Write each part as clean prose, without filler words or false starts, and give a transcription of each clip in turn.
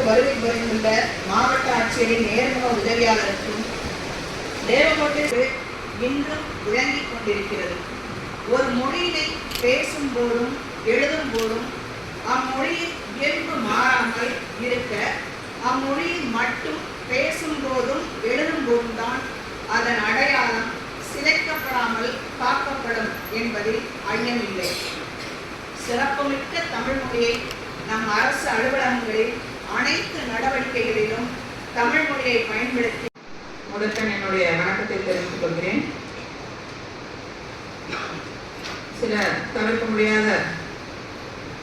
வருகை புரிந்துள்ள மாவட்ட ஆட்சியரின் நேர்முக உதவியாளருக்கும் தேவகோட்டை இன்றும் விளங்கிக் கொண்டிருக்கிறது. ஒரு மொழியினை பேசும் போதும் எழுதும் போதும் அம்மொழியின் இயல்பு மாறாமல் இருக்க அம்மொழியில் மட்டும் பேசும் போதும் எழுதும் போதும் தான் அதன் அடையாளம் சிதைக்கப்படாமல் காக்கப்படும் என்பதில் ஐயமில்லை. சிறப்புமிக்க தமிழ் மொழியை நம் அரசு அலுவலகங்களில் அனைத்து நடவடிக்கைகளிலும் தமிழ் மொழியை பயன்படுத்தி முதற்கண் என்னுடைய வணக்கத்தை தெரிவித்துக் கொள்கிறேன். சில தவிர்க்க முடியாத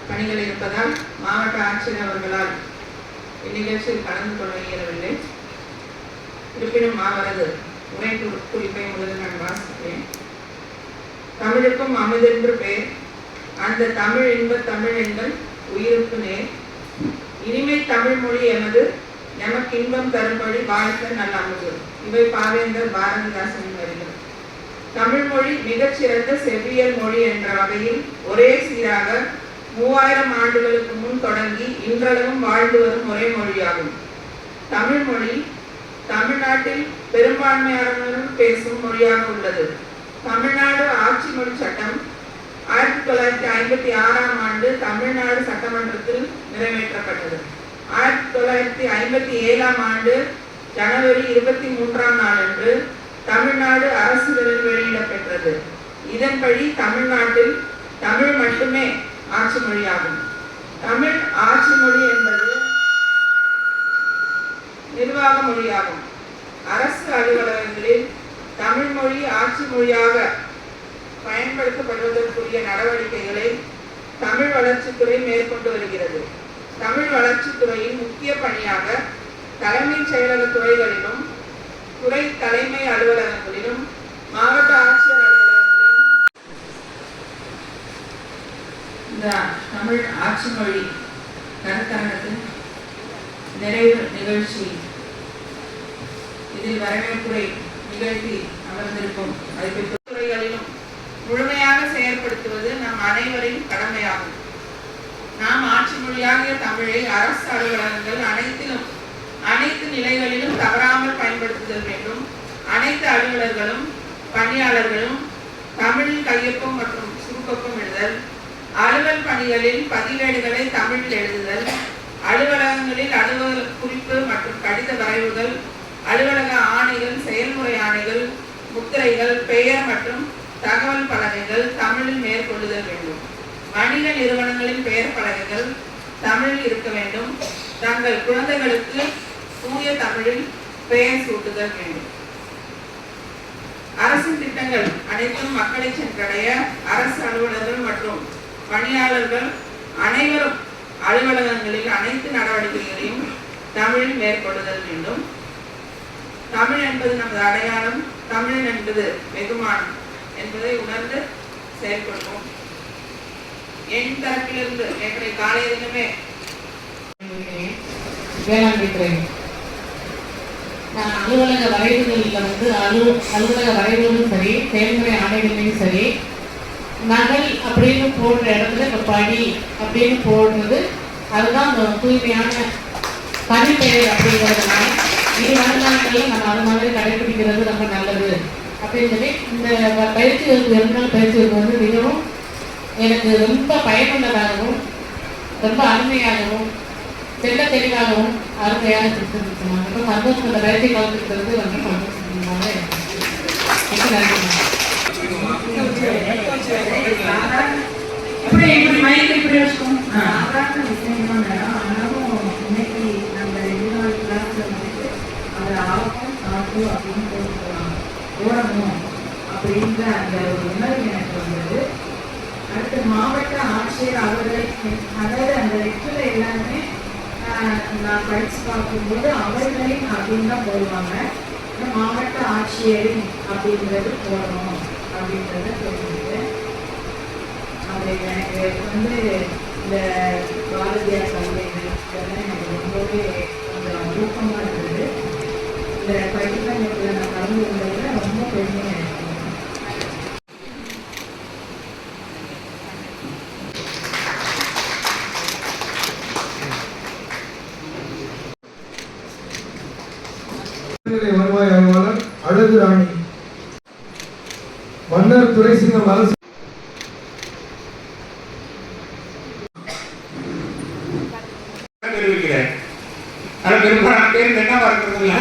பணிகள் இருப்பதால் மாவட்ட ஆட்சியர் அவர்களால் இந்நிகழ்ச்சியில் கலந்து கொள்ள இயலவில்லை. இருப்பினும் அவரது உரை குறிப்பை முதலில் நான் வாசிக்கிறேன். தமிழுக்கும் அமுதென்று பேர், அந்த தமிழ் இன்ப தமிழ் எங்கள் உயிருக்கு நேர், இனிமை தமிழ் மொழி எமது நமக்கு இன்பம் தரும்படி வாழ்க்கை நல்ல அமுது. இவை பாவேந்தர் பாரதிதாசனின் வரிகள். தமிழ் மொழி மிகச்சிறந்த செவ்வியல் மொழி என்ற வகையில் ஒரே சீராக 3000 ஆண்டுகளுக்கு முன் தொடங்கி இன்றளவும் வாழ்ந்து வரும் ஒரே மொழியாகும். தமிழ் மொழி தமிழ்நாட்டில் பெரும்பான்மையானவர்கள் பேசும் மொழியாக உள்ளது. தமிழ்நாடு ஆட்சி மொழி சட்டம் 1956ஆம் ஆண்டு தமிழ்நாடு சட்டமன்றத்தில் நிறைவேற்றப்பட்டது. 1957ஆம் ஆண்டு ஜனவரி 23ஆம் நாளன்று தமிழ்நாடு அரசிதழில் வெளியிடப்பெற்றது. இதன்படி தமிழ்நாட்டில் தமிழ் மட்டுமே ஆட்சி மொழியாகும். தமிழ் ஆட்சி மொழி என்பது நிர்வாக மொழியாகும். அரசு அலுவலகங்களில் தமிழ் மொழி ஆட்சி மொழியாக பயன்படுத்தப்படுவதற்குரிய நடவடிக்கைகளை தமிழ் வளர்ச்சித்துறை மேற்கொண்டு வருகிறது. தமிழ் வளர்ச்சித்துறையின் முக்கிய பணியாக தலைமைச் செயலக துறைகளிலும் துறை தலைமை அலுவலகங்களிலும் மாவட்ட ஆட்சியர் அலுவலகங்களிலும் இந்த தமிழ் ஆட்சி மொழி கருத்தரங்கத்தின் நிறைவு நிகழ்ச்சி இதில் வரவேற்புரை நிகழ்த்தி அமர்ந்திருக்கும் மதிப்பிற்கு துறைகளிலும் முழுமையாக செயல்படுத்துவது நம் அனைவரின் கடமையாகும். நாம் ஆட்சி மொழியாகிய தமிழை அரசு அலுவலகங்கள் அனைத்து நிலைகளிலும் தவறாமல் பயன்படுத்துதல் வேண்டும். அனைத்து அலுவலர்களும் பணியாளர்களும் தமிழில் கையொப்பம் மற்றும் சுருக்கொப்பம் எழுதல், அலுவல் பணிகளில் பதிவேடுகளை தமிழில் எழுதுதல், அலுவலகங்களில் அலுவலக குறிப்பு மற்றும் கடித வரைவுகள், அலுவலக ஆணைகள், செயல்முறை ஆணைகள், முத்திரைகள், பெயர் மற்றும் தகவல் பலகைகள் தமிழில் மேற்கொள்ளுதல் வேண்டும். வணிக நிறுவனங்களின் பெயர் பலகைகள் தமிழில் இருக்க வேண்டும். தங்கள் குழந்தைகளுக்கு தூய தமிழில் பெயர் சூட்டுதல் வேண்டும். அரசின் திட்டங்கள் அனைத்தும் மக்களை சென்றடைய அரசு அலுவலர்கள் மற்றும் பணியாளர்கள் அனைவரும் அலுவலகங்களில் அனைத்து நடவடிக்கைகளையும் தமிழில் மேற்கொள்ளுதல் வேண்டும். தமிழ் என்பது நமது அடையாளம், தமிழ் என்பது வெகுமானம் என்பதை உணர்ந்து செயல்படுவோம். என் தரப்பிலிருந்து நேற்றைய காலையிலுமே வேளாண்மை துறை அலுவலக வரைவுகளில் அலுவலக வரைவுகளும் சரி, செயல்முறை ஆணைகளையும் சரி, நகல் அப்படின்னு போடுற இடத்துல இப்போ படி அப்படின்னு போடுறது அதுதான் தூய்மையான தனிப்பெயர் அப்படிங்கிறதுனால இது வருமானங்களில் நம்ம அது மாதிரி கடைபிடிக்கிறது ரொம்ப நல்லது அப்படின்னு சொல்லி இந்த பயிற்சிகளுக்கு 2 நாள் பயிற்சிகளுக்கு வந்து மிகவும் எனக்கு ரொம்ப பயனுள்ளதாகவும் ரொம்ப அருமையாகவும் தெல்ல தெளிவாகவும் அருமையாக கொடுத்துருந்துச்சுமா. ரொம்ப சந்தோஷம். இந்த பயிற்சி கலந்துக்கிறது ரொம்ப சந்தோஷமாக ரொம்ப நன்றி. எப்படி எப்படி மைக்கு இப்படி வச்சுக்கோம். சாதாரண விஷயமா நேரம் ஆனாலும் இன்னைக்கு நம்ம 2 நாள் கிளாஸ்ல வந்துட்டு அது ஆகும் சாப்பிடும் அப்படின்னு போடணும் அப்படின்ற அந்த ஒரு உணர்வு எனக்கு வந்தது. அடுத்து மாவட்ட ஆட்சியர் அவர்கள், அதாவது அந்த ரெட்டில் எல்லாருமே நான் படித்து பார்க்கும்போது அவர்களின் அப்படின்னு தான் போடுவாங்க. மாவட்ட ஆட்சியரின் அப்படின்றது போடணும் அப்படின்றத தெரிஞ்சுது. அது எனக்கு வந்து இந்த பாரதியார் கவிதைகள் இதெல்லாம் எனக்கு ரொம்பவே கொஞ்சம் ஊக்கமாக இருந்தது. இந்த பயிற்சியில் நான் கலந்து கொண்டதில் ரொம்ப பெருமையாக இருக்குது. வருவாய் ஆய்வாளர் அழகு ராணி, மன்னர் துரைசிங்கம் அரசு தெரிவிக்கிறேன். பெரும்பாலான பேர் என்ன இருக்கிறது இல்லை.